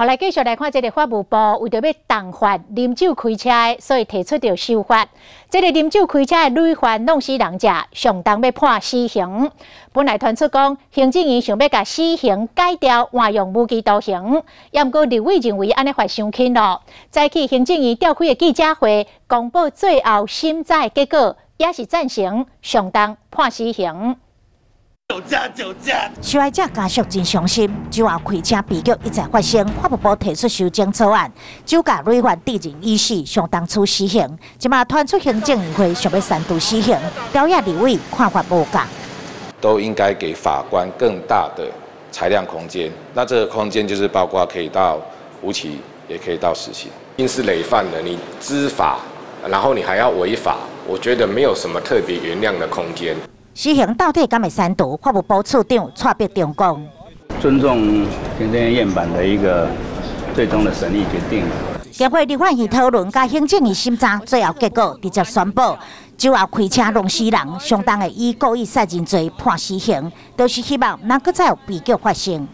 后来继续来看，这个法务部为着要重罚啉酒开车的，所以提出着修法。这个啉酒开车的累犯弄死人者，上当要判死刑。本来传出讲，行政院想要把死刑改掉，换用无期徒刑，也毋过立委认为安尼罚伤轻咯。早起行政院召开的记者会，公布最后审查结果，也是赞成上当判死刑。 酒驾！受害者家属真伤心，酒后开车悲剧一再发生，法务部提出修正草案，酒驾累犯致人于死，相当处死刑。即马传出行政议会想要删除死刑，朝野立委看法无同。都应该给法官更大的裁量空间。那这个空间就是包括可以到无期，也可以到死刑。因是累犯的，你知法，然后你还要违法，我觉得没有什么特别原谅的空间。 死刑到底敢会删除？法务部处长蔡必中讲：尊重行政院院版的一个最终的审议决定。议会立法院讨论加行政院审查，最后结果直接宣布，酒后开车弄死人，相当的以故意杀人罪判死刑，都是希望能够再有悲剧发生。